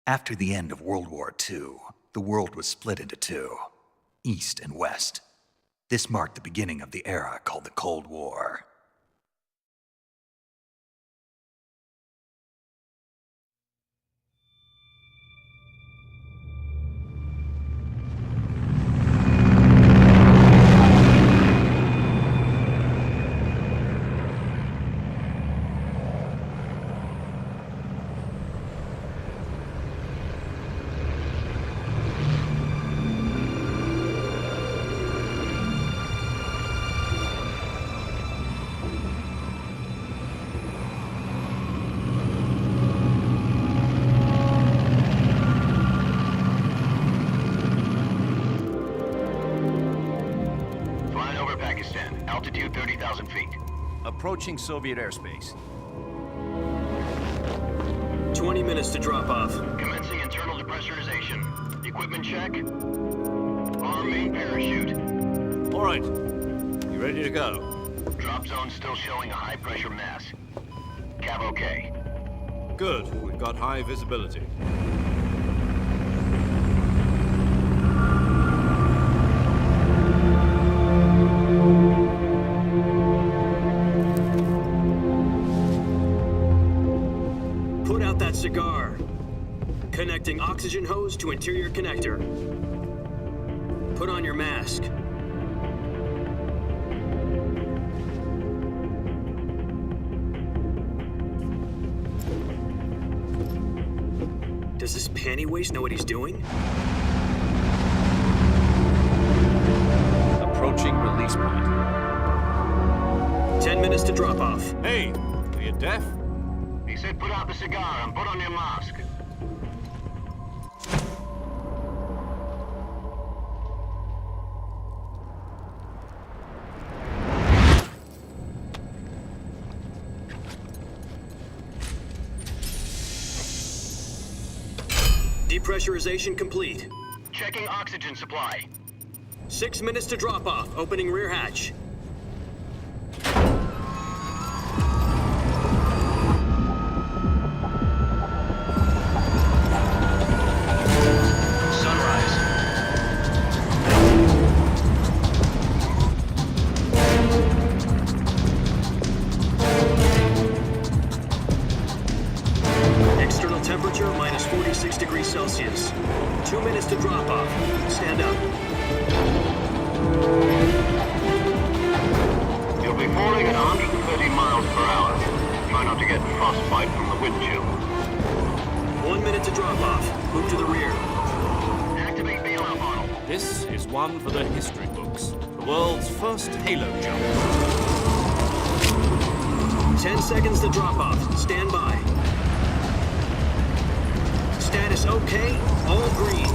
After the end of World War II, the world was split into two, East and West. This marked the beginning of the era called the Cold War. Altitude 30,000 feet. Approaching Soviet airspace. 20 minutes to drop off. Commencing internal depressurization. Equipment check. Arm main parachute. All right. You ready to go? Drop zone still showing a high pressure mass. Cav okay. Good. We've got high visibility. Cigar. Connecting oxygen hose to interior connector. Put on your mask. Does this panty waste know what he's doing? Approaching release point. 10 minutes to drop off. Hey, are you deaf? He said put out the cigar and put on your mask. Depressurization complete. Checking oxygen supply. 6 minutes to drop off. Opening rear hatch. Temperature minus 46 degrees Celsius. 2 minutes to drop off. Stand up. You'll be falling at 130 miles per hour. Try not to get frostbite from the wind chill. 1 minute to drop off. Move to the rear. Activate bailout model. This is one for the history books. The world's first halo jump. 10 seconds to drop off. Stand by. Status okay, all green.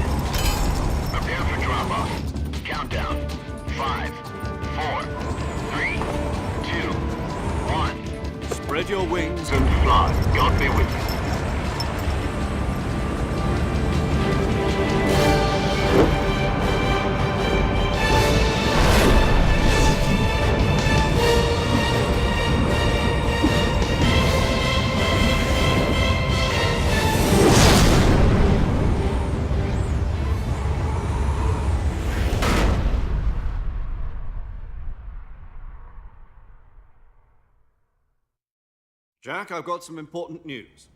Prepare for drop-off. Countdown. 5, 4, 3, 2, 1. Spread your wings And fly. God be with you. Jack, I've got some important news.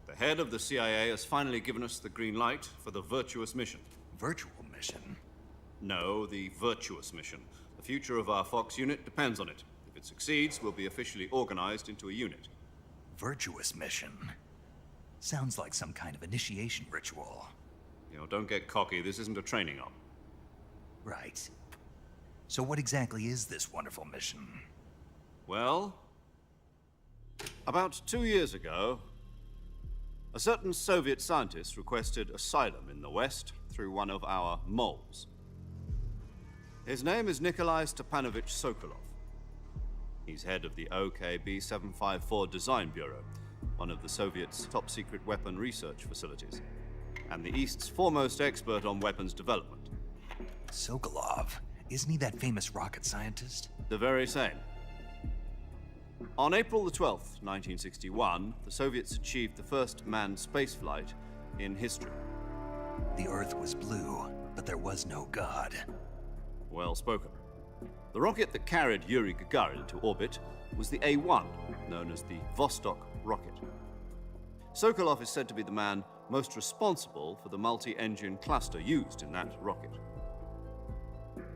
The head of the CIA has finally given us the green light for the Virtuous mission. Virtual mission? No, the Virtuous mission. The future of our Fox unit depends on it. If it succeeds, we'll be officially organized into a unit. Virtuous mission? Sounds like some kind of initiation ritual. You know, don't get cocky. This isn't a training op. Right. So what exactly is this wonderful mission? Well, about 2 years ago, a certain Soviet scientist requested asylum in the West through one of our moles. His name is Nikolai Stepanovich Sokolov. He's head of the OKB 754 Design Bureau, one of the Soviets' top-secret weapon research facilities, and the East's foremost expert on weapons development. Sokolov? Isn't he that famous rocket scientist? The very same. On April the 12th, 1961, the Soviets achieved the first manned spaceflight in history. The Earth was blue, but there was no God. Well spoken. The rocket that carried Yuri Gagarin to orbit was the A-1, known as the Vostok rocket. Sokolov is said to be the man most responsible for the multi-engine cluster used in that rocket.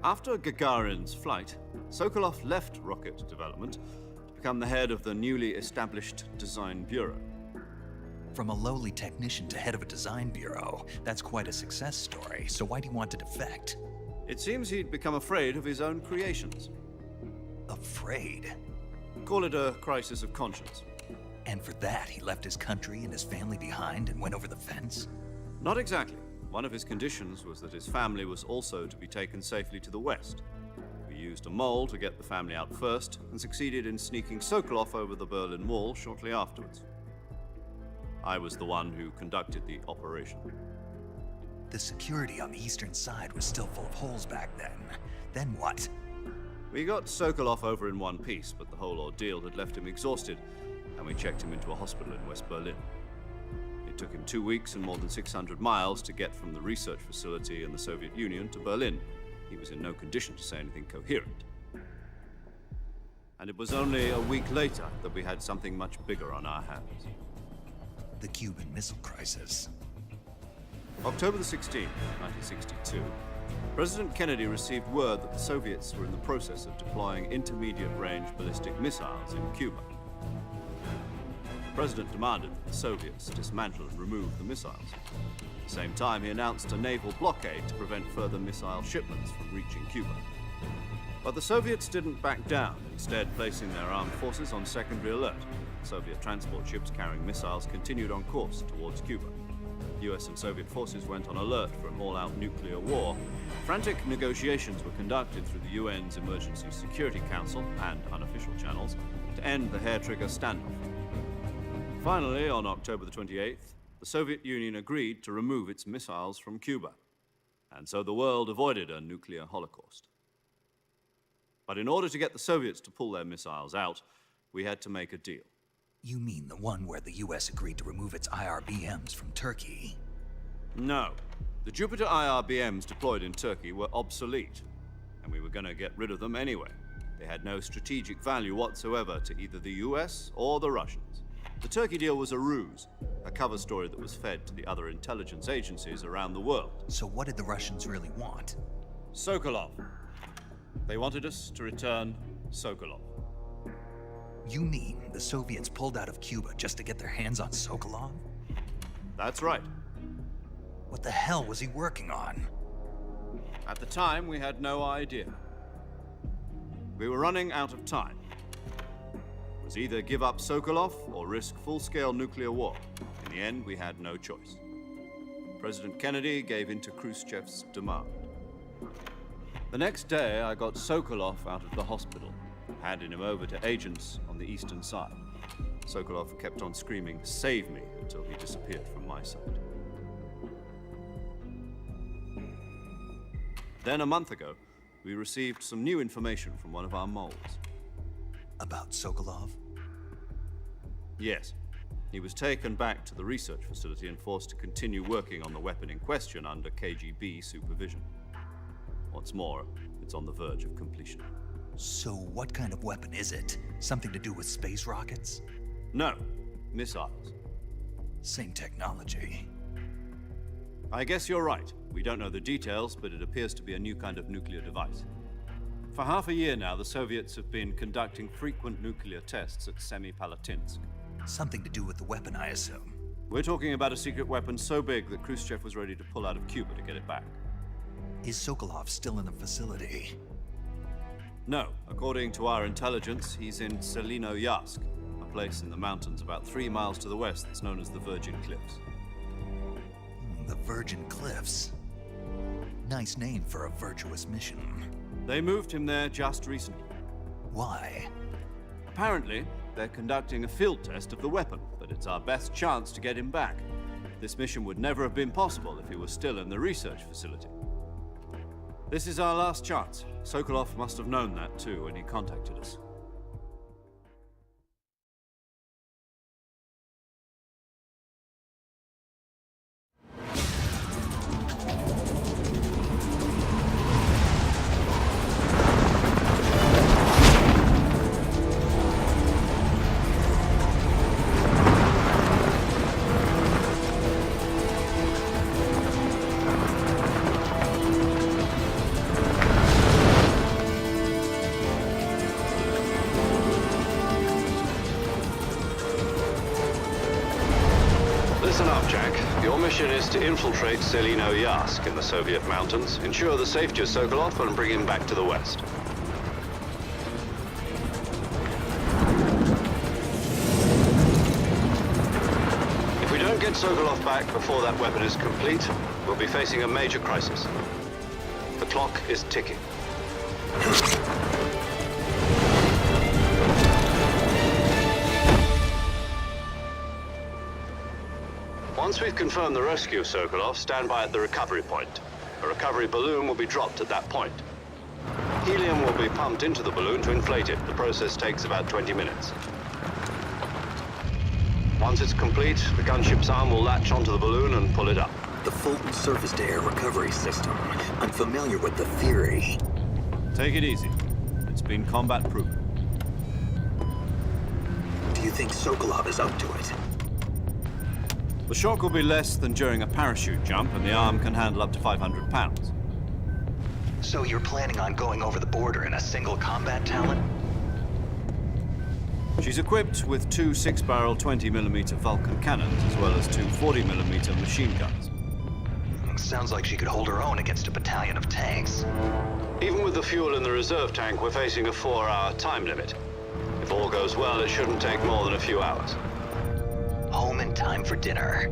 After Gagarin's flight, Sokolov left rocket development to become the head of the newly established Design Bureau. From a lowly technician to head of a design bureau, that's quite a success story, so why do you want to defect? It seems he'd become afraid of his own creations. Afraid? Call it a crisis of conscience. And for that, he left his country and his family behind and went over the fence? Not exactly. One of his conditions was that his family was also to be taken safely to the west. We used a mole to get the family out first and succeeded in sneaking Sokolov over the Berlin Wall shortly afterwards. I was the one who conducted the operation. The security on the eastern side was still full of holes back then. Then what? We got Sokolov over in one piece, but the whole ordeal had left him exhausted, and we checked him into a hospital in West Berlin. It took him 2 weeks and more than 600 miles to get from the research facility in the Soviet Union to Berlin. He was in no condition to say anything coherent. And it was only a week later that we had something much bigger on our hands. The Cuban Missile Crisis. October the 16th, 1962, President Kennedy received word that the Soviets were in the process of deploying intermediate-range ballistic missiles in Cuba. The President demanded that the Soviets dismantle and remove the missiles. At the same time, he announced a naval blockade to prevent further missile shipments from reaching Cuba. But the Soviets didn't back down, instead placing their armed forces on secondary alert. Soviet transport ships carrying missiles continued on course towards Cuba. US and Soviet forces went on alert for an all-out nuclear war. Frantic negotiations were conducted through the UN's Emergency Security Council and unofficial channels to end the hair-trigger standoff. Finally, on October the 28th, the Soviet Union agreed to remove its missiles from Cuba, and so the world avoided a nuclear holocaust. But in order to get the Soviets to pull their missiles out, we had to make a deal. You mean the one where the US agreed to remove its IRBMs from Turkey? No. The Jupiter IRBMs deployed in Turkey were obsolete, and we were going to get rid of them anyway. They had no strategic value whatsoever to either the US or the Russians. The Turkey deal was a ruse, a cover story that was fed to the other intelligence agencies around the world. So what did the Russians really want? Sokolov. They wanted us to return Sokolov. You mean the Soviets pulled out of Cuba just to get their hands on Sokolov? That's right. What the hell was he working on? At the time, we had no idea. We were running out of time. It was either give up Sokolov or risk full-scale nuclear war. In the end, we had no choice. President Kennedy gave in to Khrushchev's demand. The next day, I got Sokolov out of the hospital, handing him over to agents on the eastern side. Sokolov kept on screaming, "Save me," until he disappeared from my sight. Then a month ago, we received some new information from one of our moles. About Sokolov? Yes. He was taken back to the research facility and forced to continue working on the weapon in question under KGB supervision. What's more, it's on the verge of completion. So what kind of weapon is it? Something to do with space rockets? No, missiles. Same technology. I guess you're right. We don't know the details, but it appears to be a new kind of nuclear device. For half a year now, the Soviets have been conducting frequent nuclear tests at Semipalatinsk. Something to do with the weapon, I assume. We're talking about a secret weapon so big that Khrushchev was ready to pull out of Cuba to get it back. Is Sokolov still in the facility? No. According to our intelligence, he's in Selinoyarsk, a place in the mountains about 3 miles to the west that's known as the Virgin Cliffs. The Virgin Cliffs. Nice name for a virtuous mission. They moved him there just recently. Why? Apparently, they're conducting a field test of the weapon, but it's our best chance to get him back. This mission would never have been possible if he was still in the research facility. This is our last chance. Sokolov must have known that too when he contacted us. Listen up, Jack. Your mission is to infiltrate Selino-Yask in the Soviet mountains, ensure the safety of Sokolov, and bring him back to the West. If we don't get Sokolov back before that weapon is complete, we'll be facing a major crisis. The clock is ticking. Once we've confirmed the rescue of Sokolov, stand by at the recovery point. A recovery balloon will be dropped at that point. Helium will be pumped into the balloon to inflate it. The process takes about 20 minutes. Once it's complete, the gunship's arm will latch onto the balloon and pull it up. The Fulton surface-to-air recovery system. I'm familiar with the theory. Take it easy. It's been combat-proven. Do you think Sokolov is up to it? The shock will be less than during a parachute jump, and the arm can handle up to 500 pounds. So you're planning on going over the border in a single combat talon? She's equipped with two 6-barrel 20mm Vulcan cannons, as well as two 40mm machine guns. Sounds like she could hold her own against a battalion of tanks. Even with the fuel in the reserve tank, we're facing a 4-hour time limit. If all goes well, it shouldn't take more than a few hours. Home in time for dinner.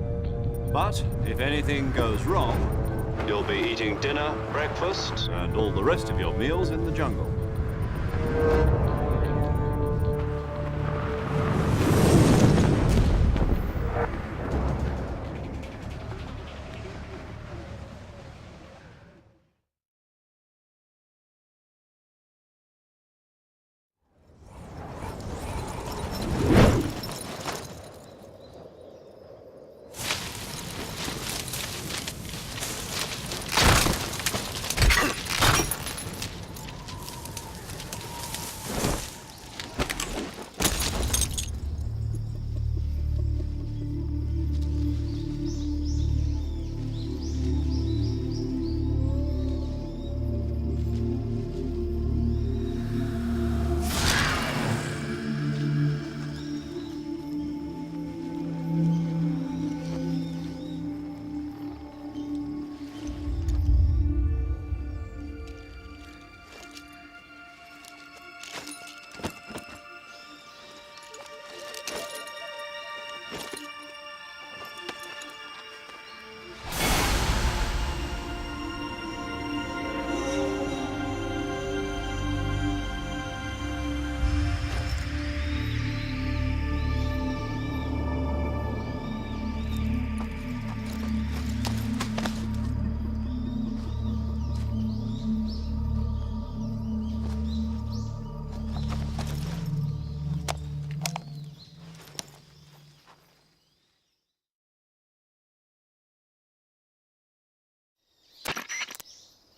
But if anything goes wrong, you'll be eating dinner, breakfast, and all the rest of your meals in the jungle.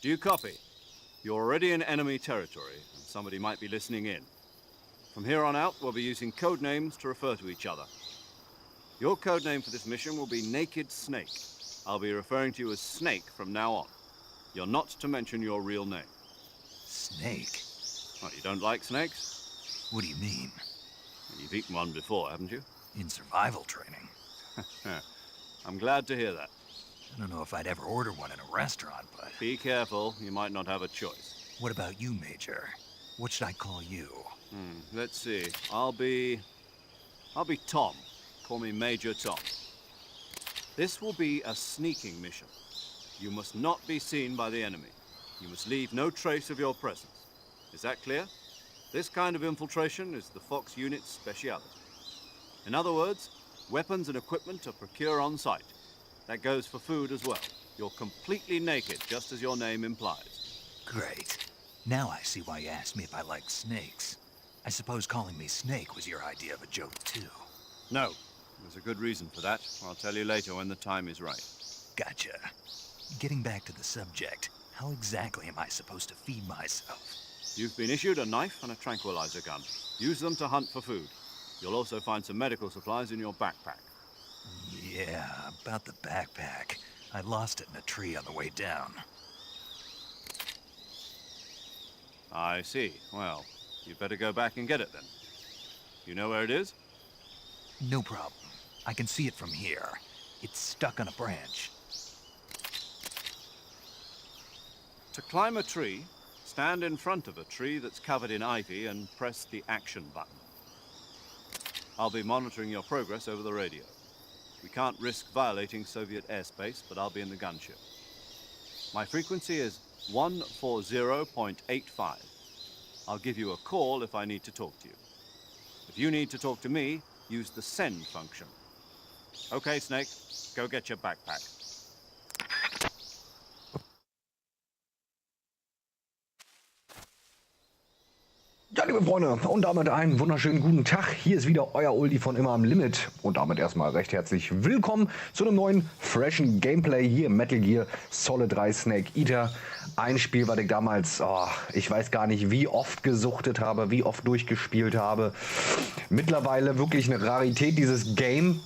Do you copy? You're already in enemy territory, and somebody might be listening in. From here on out, we'll be using code names to refer to each other. Your code name for this mission will be Naked Snake. I'll be referring to you as Snake from now on. You're not to mention your real name. Snake? What, you don't like snakes? What do you mean? You've eaten one before, haven't you? In survival training. I'm glad to hear that. I don't know if I'd ever order one in a restaurant, but... Be careful, you might not have a choice. What about you, Major? What should I call you? Let's see. I'll be Tom. Call me Major Tom. This will be a sneaking mission. You must not be seen by the enemy. You must leave no trace of your presence. Is that clear? This kind of infiltration is the Fox unit's speciality. In other words, weapons and equipment are procured on site. That goes for food as well. You're completely naked, just as your name implies. Great. Now I see why you asked me if I like snakes. I suppose calling me Snake was your idea of a joke, too. No. There's a good reason for that. I'll tell you later when the time is right. Gotcha. Getting back to the subject, how exactly am I supposed to feed myself? You've been issued a knife and a tranquilizer gun. Use them to hunt for food. You'll also find some medical supplies in your backpack. Yeah, about the backpack. I lost it in a tree on the way down. I see. Well, you'd better go back and get it then. You know where it is? No problem. I can see it from here. It's stuck on a branch. To climb a tree, stand in front of a tree that's covered in ivy and press the action button. I'll be monitoring your progress over the radio. We can't risk violating Soviet airspace, but I'll be in the gunship. My frequency is 140.85. I'll give you a call if I need to talk to you. If you need to talk to me, use the send function. Okay, Snake, go get your backpack. Ja, liebe Freunde, und damit einen wunderschönen guten Tag. Hier ist wieder euer Ulti von Immer am Limit. Und damit erstmal recht herzlich willkommen zu einem neuen, freshen Gameplay hier im Metal Gear Solid 3 Snake Eater. Ein Spiel, was ich damals, ich weiß gar nicht, wie oft gesuchtet habe, wie oft durchgespielt habe. Mittlerweile wirklich eine Rarität, dieses Game.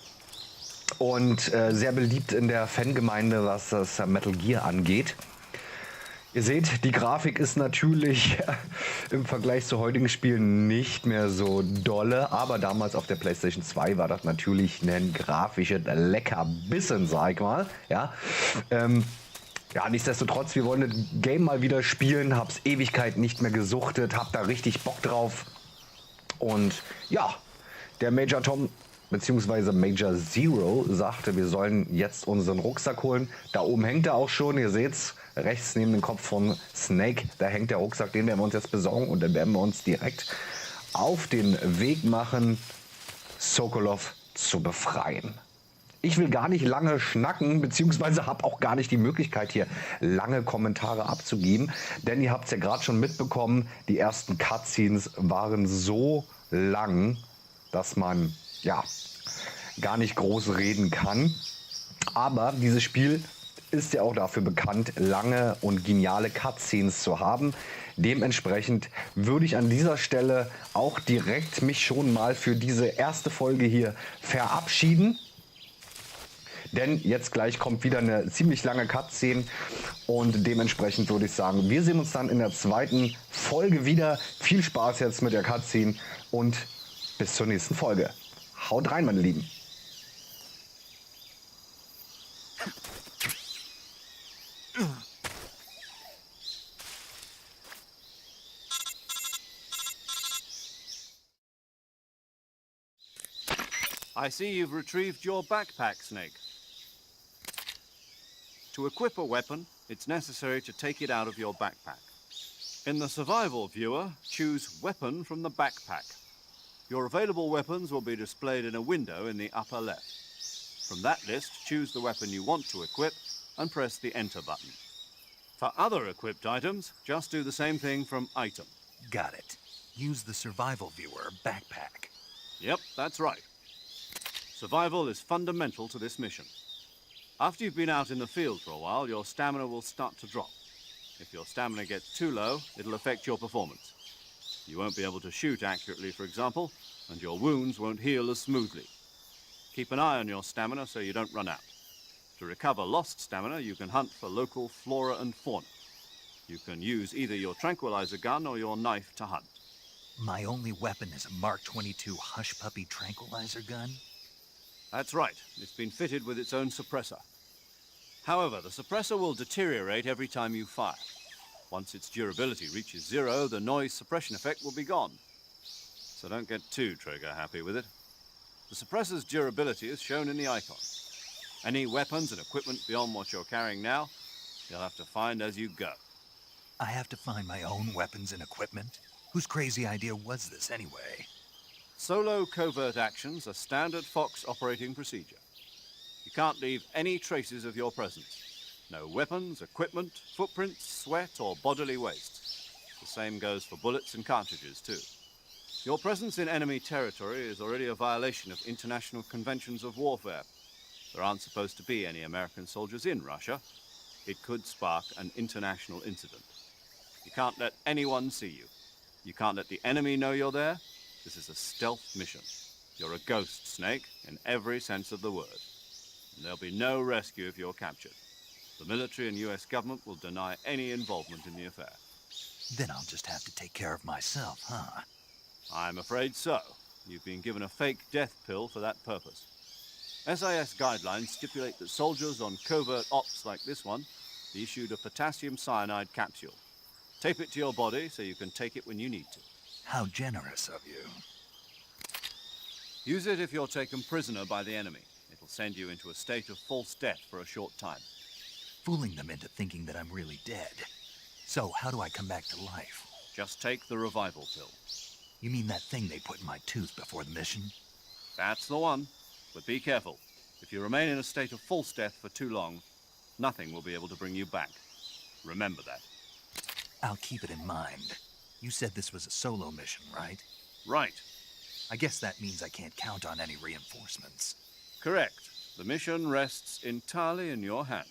Und sehr beliebt in der Fangemeinde, was das Metal Gear angeht. Ihr seht, die Grafik ist natürlich im Vergleich zu heutigen Spielen nicht mehr so dolle, aber damals auf der PlayStation 2 war das natürlich ein grafisches Leckerbissen, sag ich mal. Ja, nichtsdestotrotz, wir wollen das Game mal wieder spielen, hab's Ewigkeit nicht mehr gesuchtet, hab da richtig Bock drauf. Und ja, der Major Tom bzw. Major Zero sagte, wir sollen jetzt unseren Rucksack holen. Da oben hängt er auch schon, ihr seht's. Rechts neben dem Kopf von Snake, da hängt der Rucksack, den werden wir uns jetzt besorgen und dann werden wir uns direkt auf den Weg machen, Sokolov zu befreien. Ich will gar nicht lange schnacken, beziehungsweise habe auch gar nicht die Möglichkeit hier lange Kommentare abzugeben, denn ihr habt es ja gerade schon mitbekommen, die ersten Cutscenes waren so lang, dass man ja gar nicht groß reden kann. Aber dieses Spiel ist ja auch dafür bekannt, lange und geniale Cutscenes zu haben. Dementsprechend würde ich an dieser Stelle auch direkt mich schon mal für diese erste Folge hier verabschieden. Denn jetzt gleich kommt wieder eine ziemlich lange Cutscene und dementsprechend würde ich sagen, wir sehen uns dann in der zweiten Folge wieder. Viel Spaß jetzt mit der Cutscene und bis zur nächsten Folge. Haut rein, meine Lieben. I see you've retrieved your backpack, Snake. To equip a weapon, it's necessary to take it out of your backpack. In the survival viewer, choose Weapon from the backpack. Your available weapons will be displayed in a window in the upper left. From that list, choose the weapon you want to equip and press the Enter button. For other equipped items, just do the same thing from Item. Got it. Use the survival viewer backpack. Yep, that's right. Survival is fundamental to this mission. After you've been out in the field for a while, your stamina will start to drop. If your stamina gets too low, it'll affect your performance. You won't be able to shoot accurately, for example, and your wounds won't heal as smoothly. Keep an eye on your stamina so you don't run out. To recover lost stamina, you can hunt for local flora and fauna. You can use either your tranquilizer gun or your knife to hunt. My only weapon is a Mark 22 Hush Puppy tranquilizer gun? That's right. It's been fitted with its own suppressor. However, the suppressor will deteriorate every time you fire. Once its durability reaches 0, the noise suppression effect will be gone. So don't get too trigger happy with it. The suppressor's durability is shown in the icon. Any weapons and equipment beyond what you're carrying now, you'll have to find as you go. I have to find my own weapons and equipment? Whose crazy idea was this anyway? Solo covert actions are standard Fox operating procedure. You can't leave any traces of your presence. No weapons, equipment, footprints, sweat, or bodily waste. The same goes for bullets and cartridges, too. Your presence in enemy territory is already a violation of international conventions of warfare. There aren't supposed to be any American soldiers in Russia. It could spark an international incident. You can't let anyone see you. You can't let the enemy know you're there. This is a stealth mission. You're a ghost, Snake, in every sense of the word. And there'll be no rescue if you're captured. The military and US government will deny any involvement in the affair. Then I'll just have to take care of myself, huh? I'm afraid so. You've been given a fake death pill for that purpose. SAS guidelines stipulate that soldiers on covert ops like this one be issued a potassium cyanide capsule. Tape it to your body so you can take it when you need to. How generous of you. Use it if you're taken prisoner by the enemy. It'll send you into a state of false death for a short time. Fooling them into thinking that I'm really dead. So, how do I come back to life? Just take the revival pill. You mean that thing they put in my tooth before the mission? That's the one. But be careful. If you remain in a state of false death for too long, nothing will be able to bring you back. Remember that. I'll keep it in mind. You said this was a solo mission, right? Right. I guess that means I can't count on any reinforcements. Correct. The mission rests entirely in your hands.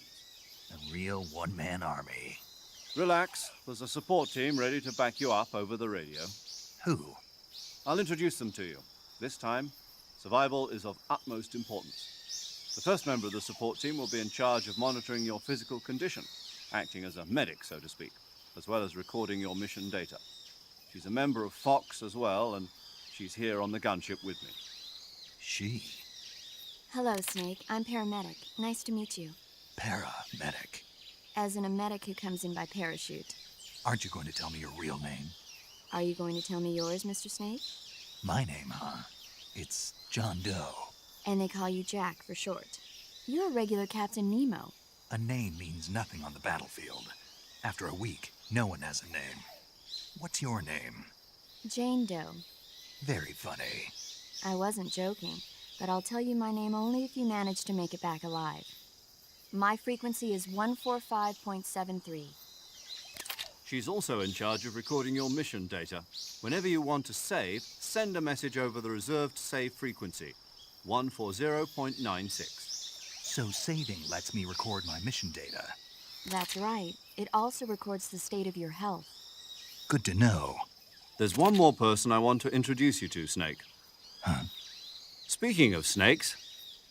A real one-man army. Relax. There's a support team ready to back you up over the radio. Who? I'll introduce them to you. This time, survival is of utmost importance. The first member of the support team will be in charge of monitoring your physical condition, acting as a medic, so to speak, as well as recording your mission data. She's a member of Fox as well, and she's here on the gunship with me. She? Hello, Snake. I'm paramedic. Nice to meet you. Paramedic. As in a medic who comes in by parachute. Aren't you going to tell me your real name? Are you going to tell me yours, Mr. Snake? My name, huh? It's John Doe. And they call you Jack for short. You're a regular Captain Nemo. A name means nothing on the battlefield. After a week, no one has a name. What's your name? Jane Doe. Very funny. I wasn't joking, but I'll tell you my name only if you manage to make it back alive. My frequency is 145.73. She's also in charge of recording your mission data. Whenever you want to save, send a message over the reserved save frequency, 140.96. So saving lets me record my mission data. That's right. It also records the state of your health. Good to know. There's one more person I want to introduce you to, Snake. Huh? Speaking of snakes,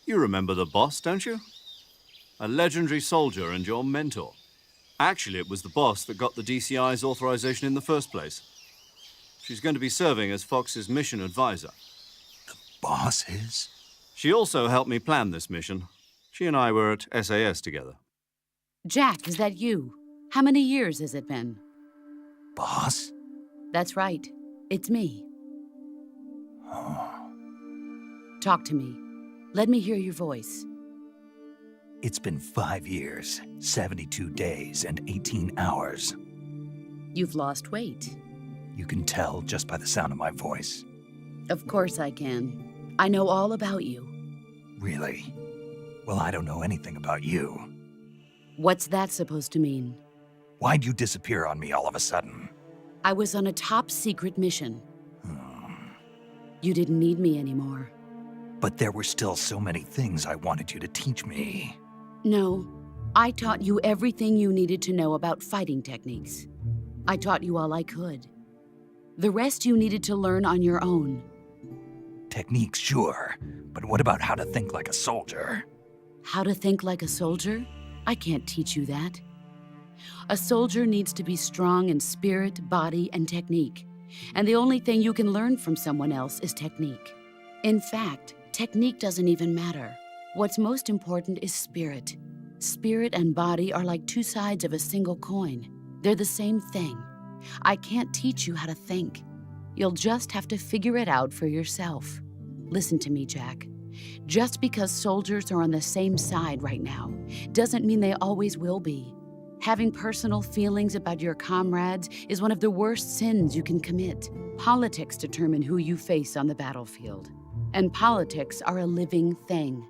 you remember the boss, don't you? A legendary soldier and your mentor. Actually, it was the boss that got the DCI's authorization in the first place. She's going to be serving as Fox's mission advisor. The boss is? She also helped me plan this mission. She and I were at SAS together. Jack, is that you? How many years has it been? Boss? That's right. It's me. Oh. Talk to me. Let me hear your voice. It's been 5 years, 72 days, and 18 hours. You've lost weight. You can tell just by the sound of my voice. Of course I can. I know all about you. Really? Well, I don't know anything about you. What's that supposed to mean? Why'd you disappear on me all of a sudden? I was on a top-secret mission. You didn't need me anymore. But there were still so many things I wanted you to teach me. No, I taught you everything you needed to know about fighting techniques. I taught you all I could. The rest you needed to learn on your own. Techniques, sure. But what about how to think like a soldier? How to think like a soldier? I can't teach you that. A soldier needs to be strong in spirit, body, and technique. And the only thing you can learn from someone else is technique. In fact, technique doesn't even matter. What's most important is spirit. Spirit and body are like two sides of a single coin. They're the same thing. I can't teach you how to think. You'll just have to figure it out for yourself. Listen to me, Jack. Just because soldiers are on the same side right now doesn't mean they always will be. Having personal feelings about your comrades is one of the worst sins you can commit. Politics determine who you face on the battlefield. And politics are a living thing.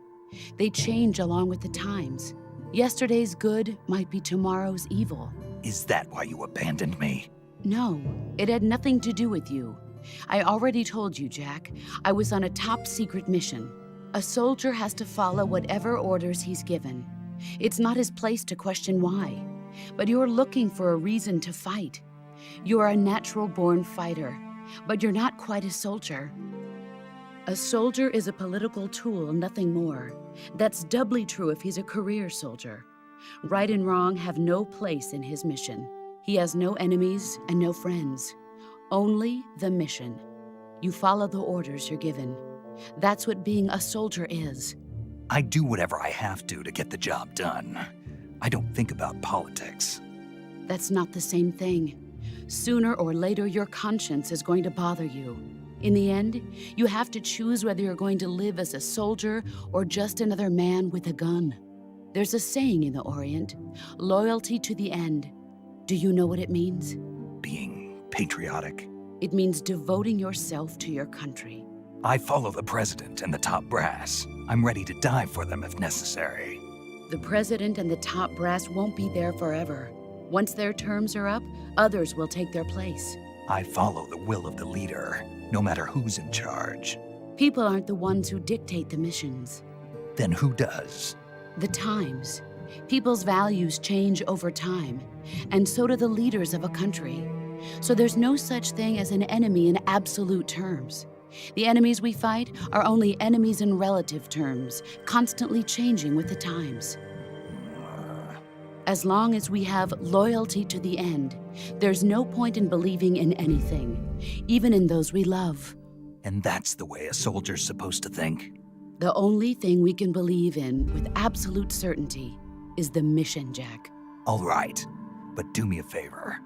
They change along with the times. Yesterday's good might be tomorrow's evil. Is that why you abandoned me? No, it had nothing to do with you. I already told you, Jack. I was on a top-secret mission. A soldier has to follow whatever orders he's given. It's not his place to question why. But you're looking for a reason to fight. You're a natural-born fighter, but you're not quite a soldier. A soldier is a political tool, nothing more. That's doubly true if he's a career soldier. Right and wrong have no place in his mission. He has no enemies and no friends. Only the mission. You follow the orders you're given. That's what being a soldier is. I do whatever I have to get the job done. I don't think about politics. That's not the same thing. Sooner or later, your conscience is going to bother you. In the end, you have to choose whether you're going to live as a soldier or just another man with a gun. There's a saying in the Orient, loyalty to the end. Do you know what it means? Being patriotic. It means devoting yourself to your country. I follow the president and the top brass. I'm ready to die for them if necessary. The president and the top brass won't be there forever. Once their terms are up, others will take their place. I follow the will of the leader, no matter who's in charge. People aren't the ones who dictate the missions. Then who does? The times. People's values change over time, and so do the leaders of a country. So there's no such thing as an enemy in absolute terms. The enemies we fight are only enemies in relative terms, constantly changing with the times. As long as we have loyalty to the end, there's no point in believing in anything, even in those we love. And that's the way a soldier's supposed to think? The only thing we can believe in with absolute certainty is the mission, Jack. All right, but do me a favor.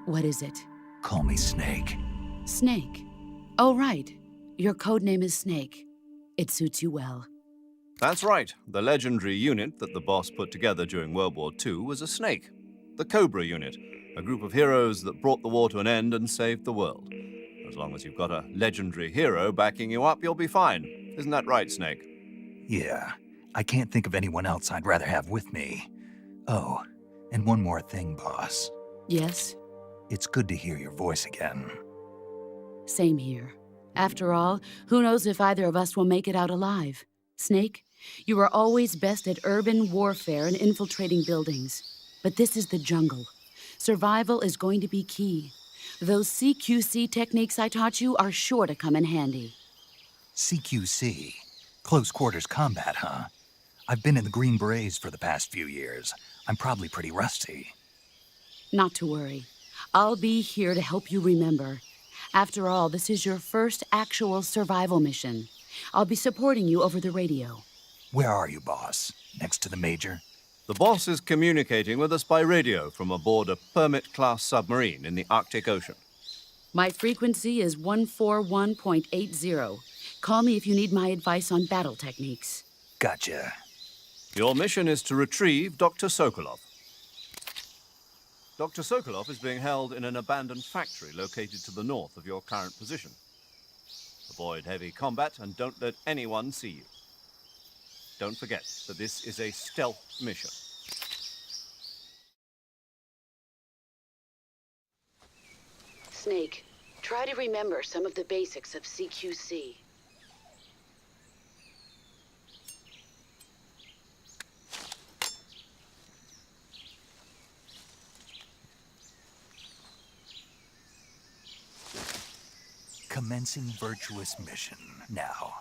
What is it? Call me Snake. Snake. Oh, right. Your code name is Snake. It suits you well. That's right. The legendary unit that the boss put together during World War II was a snake. The Cobra unit, a group of heroes that brought the war to an end and saved the world. As long as you've got a legendary hero backing you up, you'll be fine. Isn't that right, Snake? Yeah, I can't think of anyone else I'd rather have with me. Oh, and one more thing, boss. Yes? It's good to hear your voice again. Same here. After all, who knows if either of us will make it out alive? Snake, you are always best at urban warfare and infiltrating buildings. But this is the jungle. Survival is going to be key. Those CQC techniques I taught you are sure to come in handy. CQC? Close quarters combat, huh? I've been in the Green Berets for the past few years. I'm probably pretty rusty. Not to worry. I'll be here to help you remember. After all, this is your first actual survival mission. I'll be supporting you over the radio. Where are you, boss? Next to the Major? The boss is communicating with us by radio from aboard a Permit-class submarine in the Arctic Ocean. My frequency is 141.80. Call me if you need my advice on battle techniques. Gotcha. Your mission is to retrieve Dr. Sokolov. Dr. Sokolov is being held in an abandoned factory located to the north of your current position. Avoid heavy combat and don't let anyone see you. Don't forget that this is a stealth mission. Snake, try to remember some of the basics of CQC. Commencing Virtuous mission now.